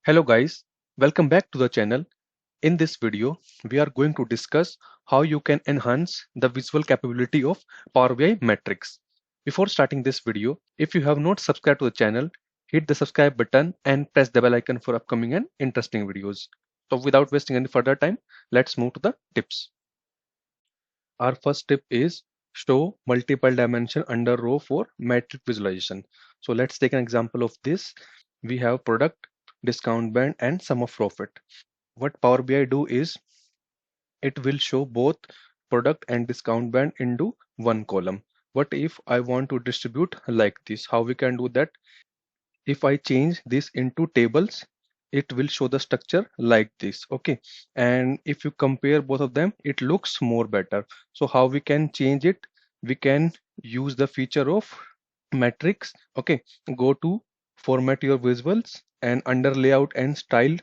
Hello guys, welcome back to the channel. In this video, we are going to discuss how you can enhance the visual capability of Power BI metrics. Before starting this video, if you have not subscribed to the channel, hit the subscribe button and press the bell icon for upcoming and interesting videos. So without wasting any further time, let's move to the tips. Our first tip is show multiple dimension under row for metric visualization. So let's take an example of this. We have product, discount band and sum of profit. What Power BI do is it will show both product and discount band into one column. What if I want to distribute like this? How we can do that? If I change this into tables, it will show the structure like this. Okay. And if you compare both of them, it looks more better. So how we can change it? We can use the feature of metrics. Okay. Go to format your visuals and under layout and style,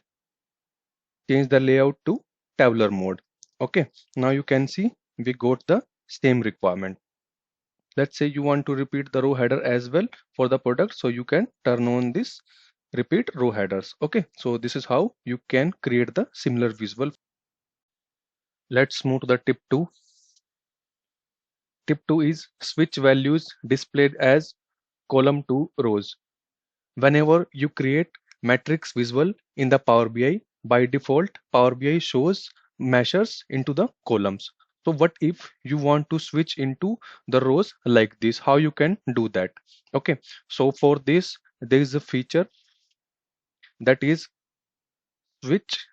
change the layout to tabular mode. Okay, now you can see we got the same requirement. Let's say you want to repeat the row header as well for the product, so you can turn on this repeat row headers. Okay, so this is how you can create the similar visual. Let's move to the tip 2. Tip 2 is switch values displayed as column to rows. Whenever you create matrix visual in the Power BI, by default, Power BI shows measures into the columns. So what if you want to switch into the rows like this? How you can do that? Okay, so for this, there is a feature that is switch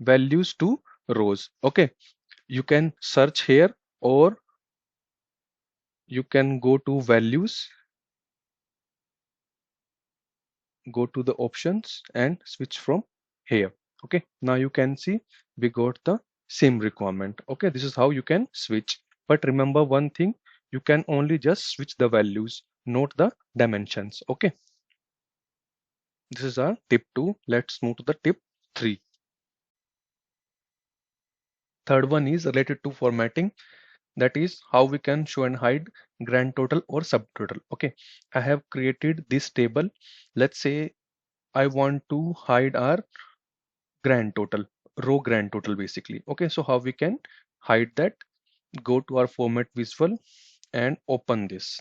values to rows. Okay, you can search here or you can go to values, go to the options and switch from here. Okay, now you can see we got the same requirement. Okay, this is how you can switch, but remember one thing, you can only just switch the values, not the dimensions. Okay, this is our tip 2. Let's move to the tip 3. Third one is related to formatting, that is how we can show and hide grand total or subtotal. Okay, I have created this table. Let's say I want to hide our grand total, row grand total basically. Okay, so how we can hide that? Go to our format visual and open this.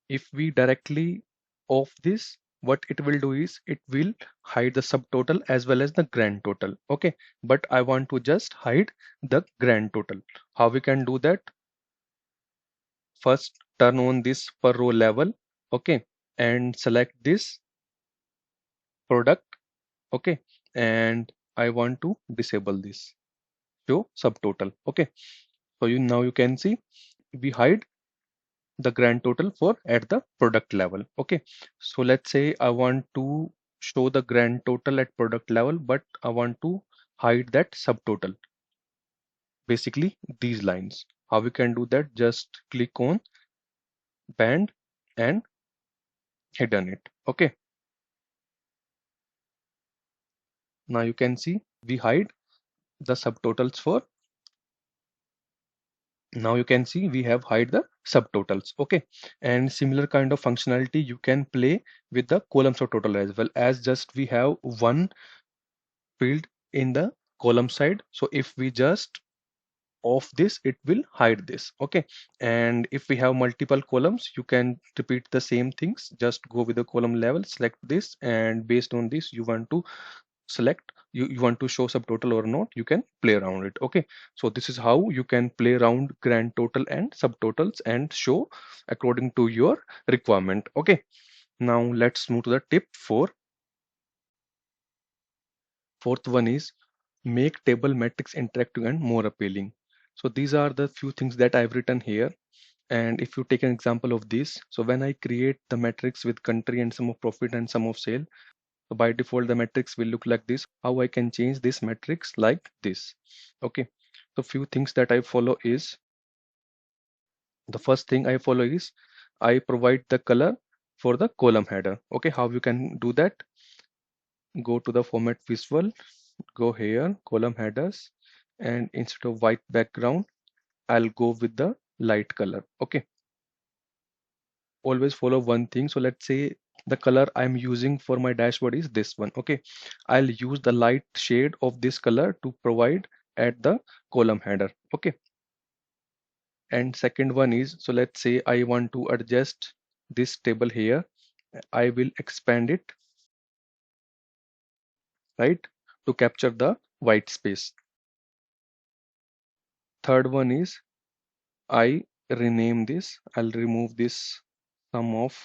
If we directly off this, what it will do is it will hide the subtotal as well as the grand total. Okay, but I want to just hide the grand total. How we can do that? First turn on this per row level. Okay, and select this product. Okay, and I want to disable this show subtotal. Okay, so now you can see we hide the grand total for at the product level. Okay, so let's say I want to show the grand total at product level, but I want to hide that subtotal, basically these lines. How we can do that? Just click on band and hidden it. Okay, now you can see we hide the subtotals for, now you can see we have hide the subtotals. Okay, and similar kind of functionality you can play with the column subtotal as well, as just we have one field in the column side. So if we just off this, it will hide this. Okay, and if we have multiple columns, you can repeat the same things. Just go with the column level, select this, and based on this you want to select, you want to show subtotal or not, you can play around it. Okay, so this is how you can play around grand total and subtotals and show according to your requirement. Okay, now let's move to the tip 4. Fourth one is make table metrics interactive and more appealing. So these are the few things that I've written here. And if you take an example of this, so when I create the metrics with country and sum of profit and sum of sale, so by default the metrics will look like this. How I can change this metrics like this? Okay, so few things that I follow is, the first thing I follow is I provide the color for the column header. Okay, how you can do that? Go to the format visual, go here column headers, and instead of white background I'll go with the light color. Okay, always follow one thing. So let's say the color I'm using for my dashboard is this one. Okay, I'll use the light shade of this color to provide at the column header. Okay, and second one is, so let's say I want to adjust this table here. I will expand it, right, to capture the white space. Third one is I rename this. I'll remove this sum of.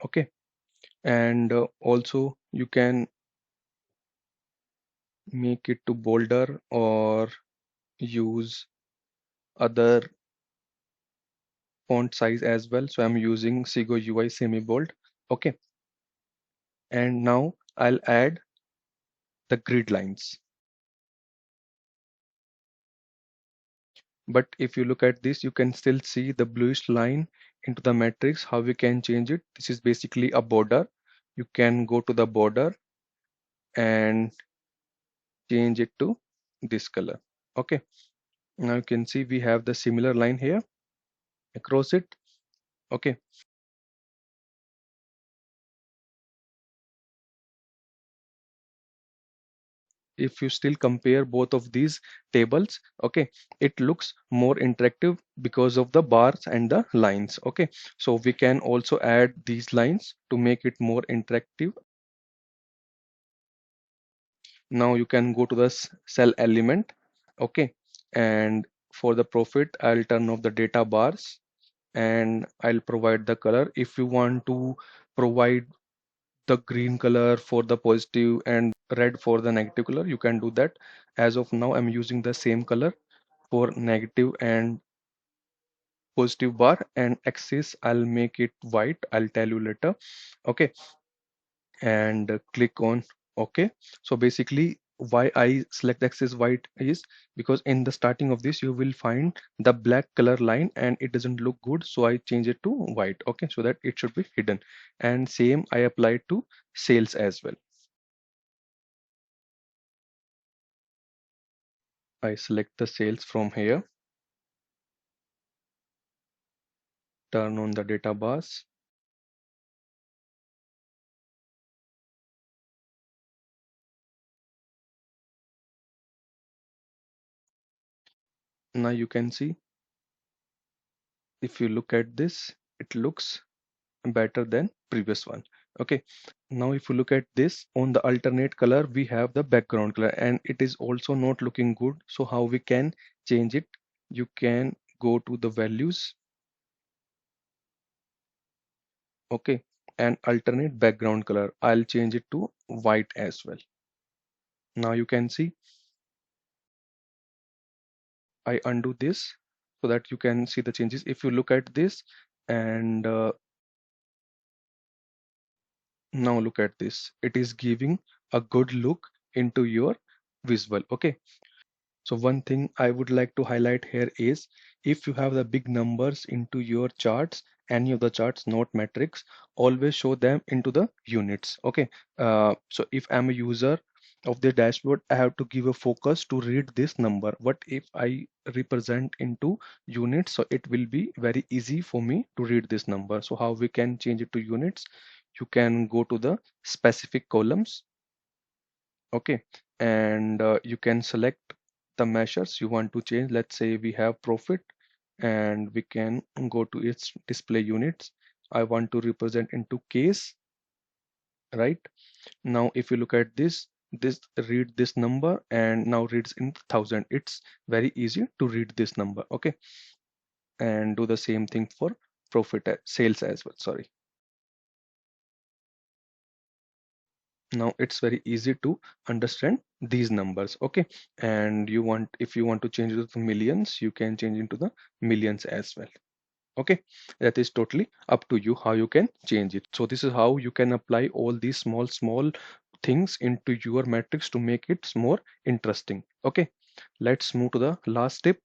Okay, and also you can make it to bolder or use other font size as well. So I'm using Sigo UI semi bold. Okay, and now I'll add the grid lines. But if you look at this, you can still see the bluish line into the matrix. How we can change it? This is basically a border. You can go to the border and change it to this color. Okay, now you can see we have the similar line here across it. Okay, if you still compare both of these tables, okay, it looks more interactive because of the bars and the lines. Okay, so we can also add these lines to make it more interactive. Now you can go to the cell element. Okay, and for the profit I'll turn off the data bars and I'll provide the color. If you want to provide the green color for the positive and red for the negative color, you can do that. As of now I'm using the same color for negative and positive bar, and axis I'll make it white. I'll tell you later. Okay, and click on OK. So basically why I select axis white is because in the starting of this you will find the black color line and it doesn't look good, so I change it to white. Okay, so that it should be hidden, and same I apply to sales as well. I select the sales from here, turn on the data bars. Now you can see, if you look at this, it looks better than previous one. Okay, now if you look at this, on the alternate color we have the background color and it is also not looking good. So how we can change it? You can go to the values. Okay, and alternate background color, I'll change it to white as well. Now you can see, I undo this so that you can see the changes. If you look at this and now look at this, it is giving a good look into your visual. Okay, so one thing I would like to highlight here is, if you have the big numbers into your charts, any of the charts, not metrics, always show them into the units. Okay, so if I'm a user of the dashboard, I have to give a focus to read this number. What if I represent into units? So it will be very easy for me to read this number. So how we can change it to units? You can go to the specific columns. Okay, and you can select the measures you want to change. Let's say we have profit and we can go to its display units. I want to represent into case. Right, now if you look at this read this number and now reads in 1000. It's very easy to read this number. Okay, and do the same thing for profit sales as well. Sorry, now it's very easy to understand these numbers. Okay, and you want, if you want to change it to millions, you can change into the millions as well. Okay, that is totally up to you how you can change it. So this is how you can apply all these small things into your matrix to make it more interesting. Okay, let's move to the last step.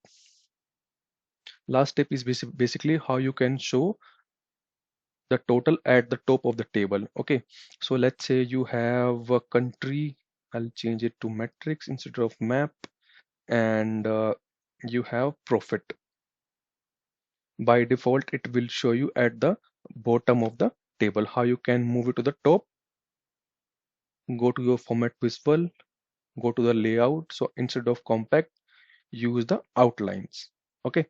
Last step is basically how you can show the total at the top of the table. Okay, so let's say you have a country. I'll change it to matrix instead of map, and you have profit. By default, it will show you at the bottom of the table. How you can move it to the top? Go to your format visual, go to the layout. So instead of compact, use the outlines. Okay,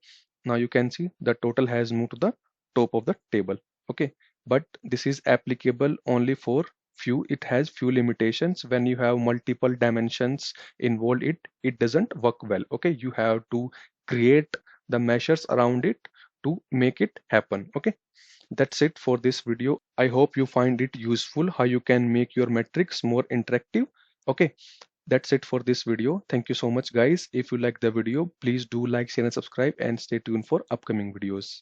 now you can see the total has moved to the top of the table. Okay, but this is applicable only for few. It has few limitations. When you have multiple dimensions involved, it doesn't work well. Okay, you have to create the measures around it to make it happen. Okay, that's it for this video. I hope you find it useful how you can make your metrics more interactive. Okay, that's it for this video. Thank you so much, guys. If you like the video, please do like, share, and subscribe, and stay tuned for upcoming videos.